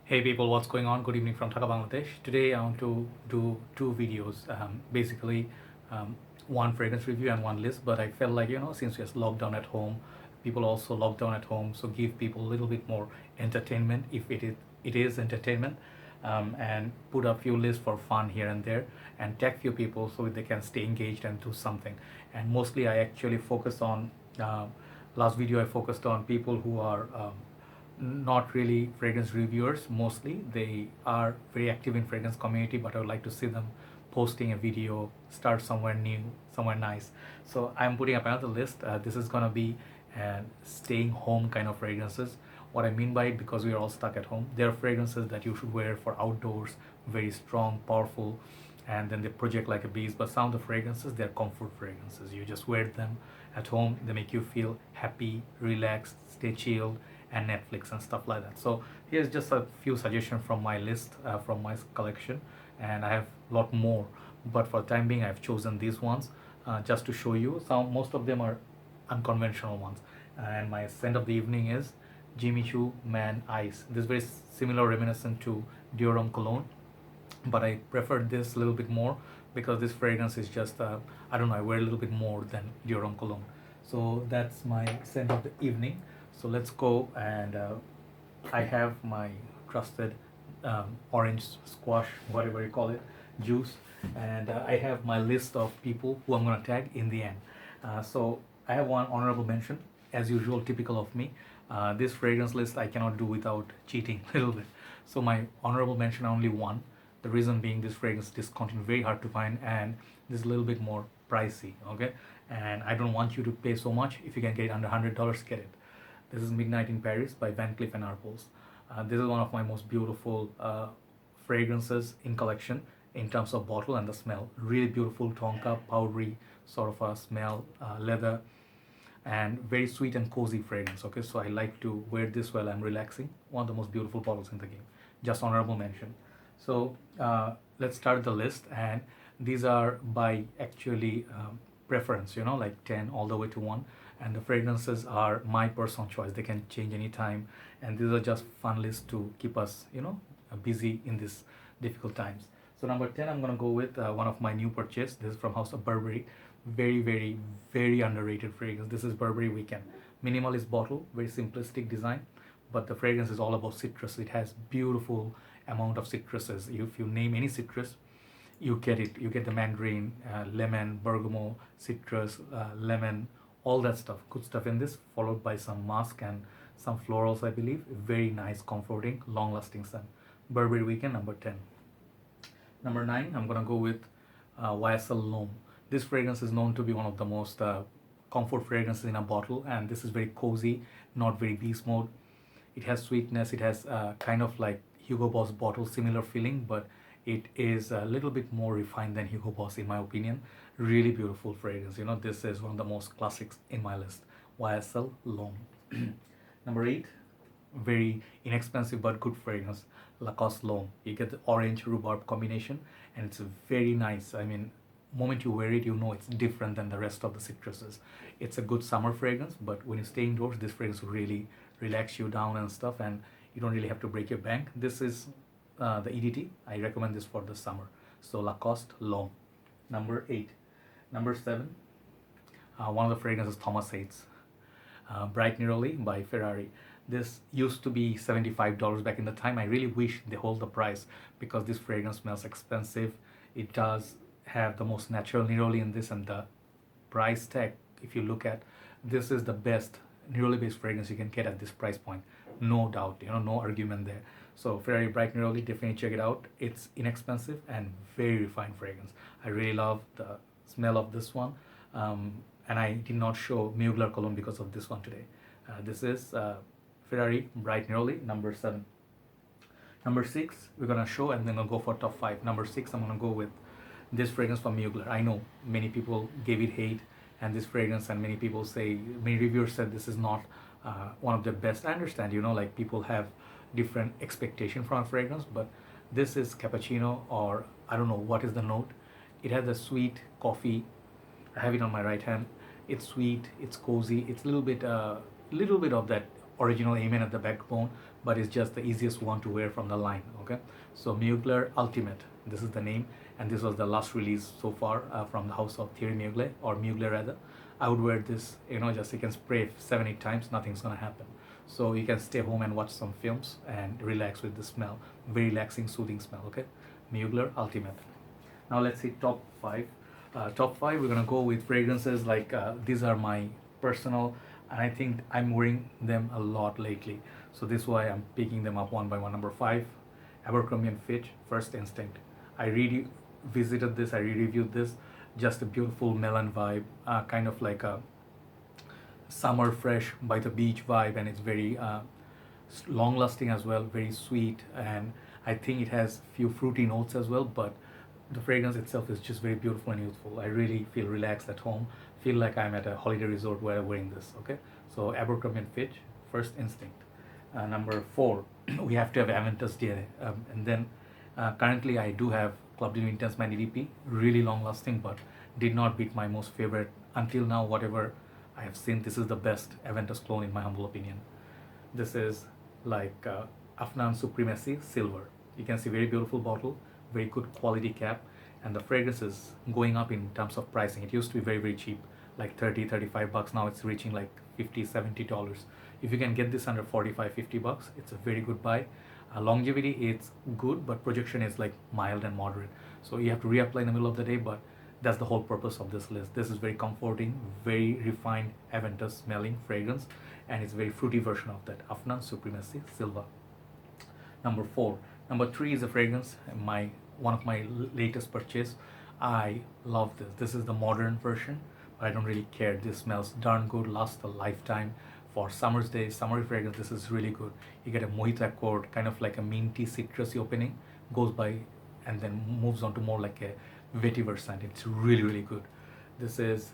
Hey people, what's going on? Good evening from Dhaka, Bangladesh. Today I want to do two videos, basically one fragrance review and one list. But I felt like since we're locked down at home, people also locked down at home, so give people a little bit more entertainment if it is entertainment, and put a few lists for fun here and there, and tag few people so they can stay engaged and do something. And mostly I actually focus on last video I focused on people who are not really fragrance reviewers. Mostly they are very active in fragrance community, but I would like to see them posting a video, start somewhere new, somewhere nice. So I'm putting up another list. This is gonna be staying home kind of fragrances. What I mean by it, because we are all stuck at home, there are fragrances that you should wear for outdoors, very strong, powerful, and then they project like a beast. But some of the fragrances, they're comfort fragrances. You just wear them at home, they make you feel happy, relaxed, stay chilled, and Netflix and stuff like that. So here's just a few suggestions from my list, from my collection, and I have a lot more. But for the time being, I've chosen these ones just to show you. Most of them are unconventional ones. And my scent of the evening is Jimmy Choo Man Ice. This is very similar, reminiscent to Dior cologne, but I prefer this a little bit more because this fragrance is just I don't know, I wear a little bit more than Dior cologne. So that's my scent of the evening. So let's go, and I have my trusted orange squash, whatever you call it, juice, and I have my list of people who I'm gonna tag in the end. So I have one honorable mention, as usual, typical of me. This fragrance list I cannot do without cheating a little bit. So my honorable mention, only one. The reason being, this fragrance is discontinued, very hard to find, and this is a little bit more pricey. Okay, and I don't want you to pay so much. If you can get it under $100, get it. This is Midnight in Paris by Van Cleef and Arpels. This is one of my most beautiful fragrances in collection in terms of bottle and the smell. Really beautiful tonka, powdery sort of a smell, leather, and very sweet and cozy fragrance. Okay, so I like to wear this while I'm relaxing. One of the most beautiful bottles in the game. Just honorable mention. So let's start the list, and these are by actually preference, like 10 all the way to 1, and the fragrances are my personal choice. They can change anytime, and these are just fun lists to keep us busy in these difficult times. So number 10, I'm gonna go with one of my new purchase. This is from House of Burberry. Very, very, very underrated fragrance. This is Burberry Weekend. Minimalist bottle, very simplistic design, but the fragrance is all about citrus. It has beautiful amount of citruses. If you name any citrus, you get it. You get the mandarin, lemon, bergamot, citrus, lemon, all that stuff. Good stuff in this, followed by some musk and some florals, I believe. Very nice, comforting, long-lasting scent. Burberry Weekend, number 10. Number 9, I'm gonna go with YSL L'homme. This fragrance is known to be one of the most comfort fragrances in a bottle, and this is very cozy, not very beast mode. It has sweetness. It has kind of like Hugo Boss bottle similar feeling, but it is a little bit more refined than Hugo Boss in my opinion. Really beautiful fragrance. This is one of the most classics in my list. YSL L'homme. Number 8, very inexpensive but good fragrance, Lacoste L'homme. You get the orange rhubarb combination, and it's very nice. I mean, moment you wear it, you know it's different than the rest of the citruses. It's a good summer fragrance, but when you stay indoors, this fragrance will really relax you down and stuff, and you don't really have to break your bank. This is the EDT. I recommend this for the summer. So Lacoste L'homme. Number 8. Number 7, one of the fragrances Thomas hates. Bright Neroli by Ferrari. This used to be $75 back in the time. I really wish they hold the price, because this fragrance smells expensive. It does have the most natural Neroli in this, and the price tag, if you look at, this is the best Neroli based fragrance you can get at this price point. No doubt, no argument there. So Ferrari Bright Neroli, definitely check it out. It's inexpensive and very refined fragrance. I really love the smell of this one. And I did not show Mugler cologne because of this one today. This is Ferrari Bright Neroli, number 7. Number 6, we're gonna show, and then I'll go for top 5. Number 6, I'm gonna go with this fragrance from Mugler. I know many people gave it hate, and this fragrance, and many reviewers said this is not one of the best. I understand, like people have different expectation from a fragrance, but this is cappuccino, or I don't know what is the note. It has a sweet coffee. I have it on my right hand. It's sweet, it's cozy, it's a little bit of that original Amin at the backbone, but it's just the easiest one to wear from the line. Okay, so Mugler Ultimate, this is the name, and this was the last release so far from the house of Thierry Mugler, or Mugler rather. I would wear this, just you can spray 7-8 times, nothing's gonna happen. So you can stay home and watch some films and relax with the smell. Very relaxing, soothing smell. Okay, Mugler Ultimate. Now let's see top 5. Top 5, we're gonna go with fragrances like these are my personal, and I think I'm wearing them a lot lately. So this is why I'm picking them up one by one. Number 5, Abercrombie and Fitch, First Instinct. I visited this, I re-reviewed this. Just a beautiful melon vibe, kind of like a summer fresh by the beach vibe, and it's very long lasting as well, very sweet, and I think it has few fruity notes as well, but the fragrance itself is just very beautiful and youthful. I really feel relaxed at home, feel like I'm at a holiday resort where I'm wearing this. Okay, so Abercrombie and Fitch, First Instinct. Number 4, we have to have Aventus DNA, and then currently I do have Club Deal Intense Man EDP, really long lasting, but did not beat my most favorite until now. Whatever I have seen, this is the best Aventus clone in my humble opinion. This is like Afnan Supremacy Silver. You can see very beautiful bottle, very good quality cap, and the fragrance is going up in terms of pricing. It used to be very, very cheap, like 30-35 bucks. Now it's reaching like $50-$70. If you can get this under 45-50 bucks, it's a very good buy. Longevity, it's good, but projection is like mild and moderate, so you have to reapply in the middle of the day, but that's the whole purpose of this list. This is very comforting, very refined Aventus smelling fragrance, and it's a very fruity version of that, Afnan Supremacy Silver. Number 4. Number 3 is a fragrance, one of my latest purchase. I love this. This is the modern version, but I don't really care. This smells darn good, lasts a lifetime. For summer's day, summery fragrance, this is really good. You get a Mojito Accord, kind of like a minty, citrusy opening, goes by and then moves on to more like a vetiver scent. It's really, really good. This is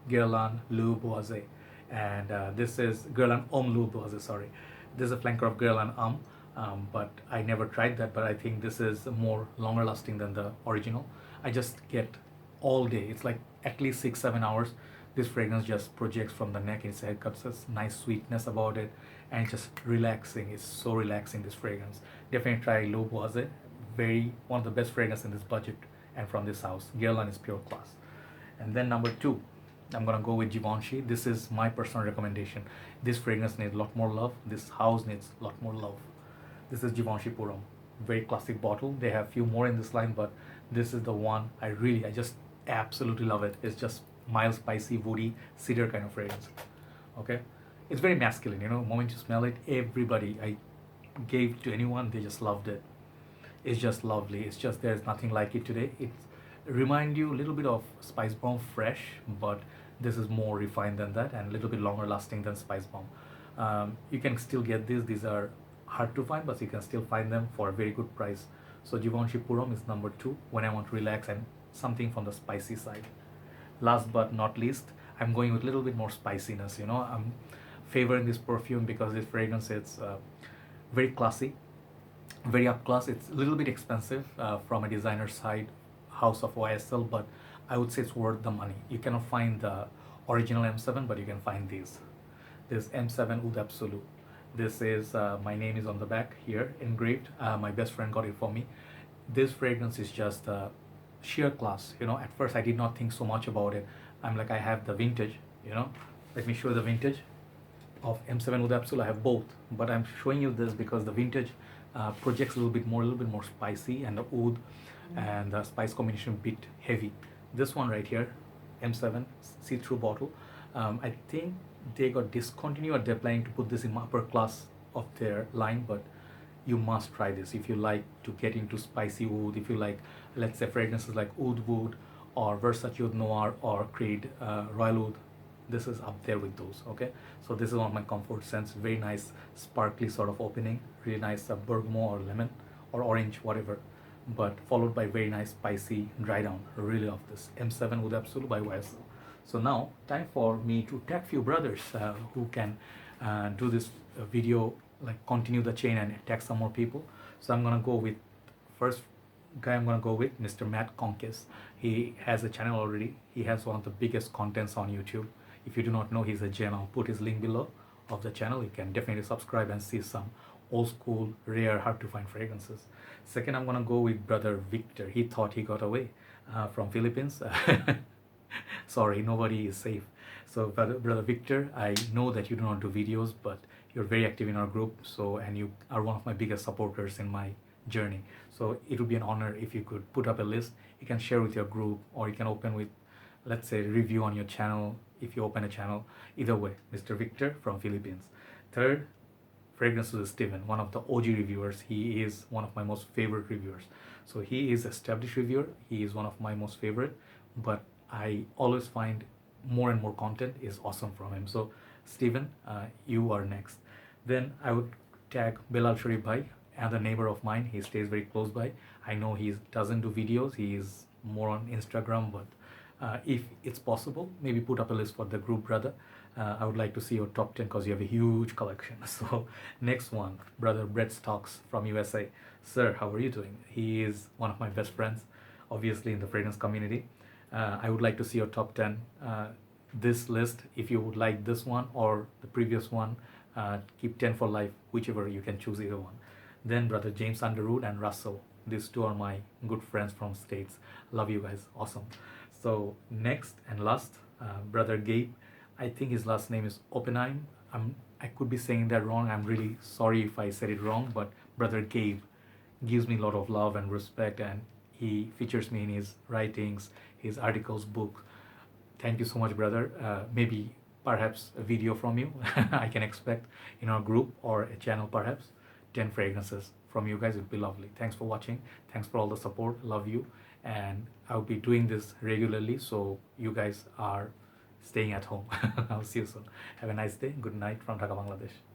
Guerlain L'homme Boisee, and this is Guerlain L'homme Boisee, sorry. This is a flanker of Guerlain L'homme, but I never tried that, but I think this is more longer lasting than the original. I just get all day. It's like at least 6-7 hours. This fragrance just projects from the neck. It's got such nice sweetness about it, and it's just relaxing. It's so relaxing, this fragrance. Definitely try L'homme Boisee. One of the best fragrances in this budget and from this house. Guerlain is pure class. And then number 2, I'm gonna go with Givenchy. This is my personal recommendation. This fragrance needs a lot more love. This house needs a lot more love. This is Givenchy Purum. Very classic bottle. They have few more in this line, but this is the one I just absolutely love it. It's just mild, spicy, woody, cedar kind of fragrance. Okay, it's very masculine. The moment you smell it, everybody I gave to anyone, they just loved it. It's just lovely. It's just there's nothing like it today. It remind you a little bit of Spice Bomb Fresh, but this is more refined than that and a little bit longer lasting than Spice Bomb. You can still get these. These are hard to find, but you can still find them for a very good price. So Givenchy Purum is number 2 when I want to relax and something from the spicy side. Last but not least, I'm going with a little bit more spiciness. I'm favoring this perfume because this fragrance is very classy, very up class. It's a little bit expensive from a designer side, house of YSL, but I would say it's worth the money. You cannot find the original M7, but you can find these. This M7 Oud Absolu. This is my name is on the back here engraved. My best friend got it for me. This fragrance is just sheer class. At first I did not think so much about it. I'm like, I have the vintage. Let me show you the vintage of M7 Oud Absolu. I have both, but I'm showing you this because the vintage projects a little bit more spicy, and the oud and the spice combination a bit heavy. This one right here, M7 see-through bottle, I think they got discontinued, or they're planning to put this in upper class of their line, but you must try this if you like to get into spicy oud. If you like, let's say, fragrances like Oud Wood or Versace Oud Noir or Creed Royal Oud, this is up there with those. Okay, so this is one of my comfort scents. Very nice sparkly sort of opening, really nice bergamot or lemon or orange, whatever, but followed by very nice spicy dry down. Really love this M7 Oud Absolu by YSL. So now time for me to tag few brothers who can do this video, like continue the chain and tag some more people. So I'm gonna go with first guy. I'm gonna go with Mr. Matt Conkis. He has a channel already. He has one of the biggest contents on YouTube. If you do not know, he's a gem. I'll put his link below of the channel. You can definitely subscribe and see some old school, rare, hard to find fragrances. Second, I'm gonna go with brother Victor. He thought he got away from Philippines. Sorry, nobody is safe. So, brother Victor, I know that you do not do videos, but you're very active in our group. So, and you are one of my biggest supporters in my journey. So, it would be an honor if you could put up a list. You can share with your group, or you can open with, let's say, review on your channel if you open a channel. Either way, Mr. Victor from Philippines. Third, fragrance to Stieven, one of the OG reviewers. He is one of my most favorite reviewers. So he is established reviewer. He is one of my most favorite, but I always find more and more content is awesome from him. So Stieven, you are next. Then I would tag Belal Sharif Bhai, another neighbor of mine. He stays very close by. I know he doesn't do videos. He is more on Instagram, but if it's possible, maybe put up a list for the group, brother. I would like to see your top 10 because you have a huge collection. So next one, brother Brett Stocks from USA. Sir, how are you doing? He is one of my best friends, obviously in the fragrance community. I would like to see your top 10. This list, if you would like this one or the previous one, keep 10 for life, whichever, you can choose either one. Then brother James Underwood and Russell. These two are my good friends from States. Love you guys, awesome. So next and last, brother Gabe. I think his last name is Oppenheim. I could be saying that wrong. I'm really sorry if I said it wrong, but brother Gabe gives me a lot of love and respect, and he features me in his writings, his articles, books. Thank you so much, brother. Maybe perhaps a video from you I can expect in our group, or a channel perhaps. 10 fragrances from you guys would be lovely. Thanks for watching. Thanks for all the support. Love you. And I'll be doing this regularly, so you guys are staying at home. I'll see you soon. Have a nice day. Good night from Dhaka, Bangladesh.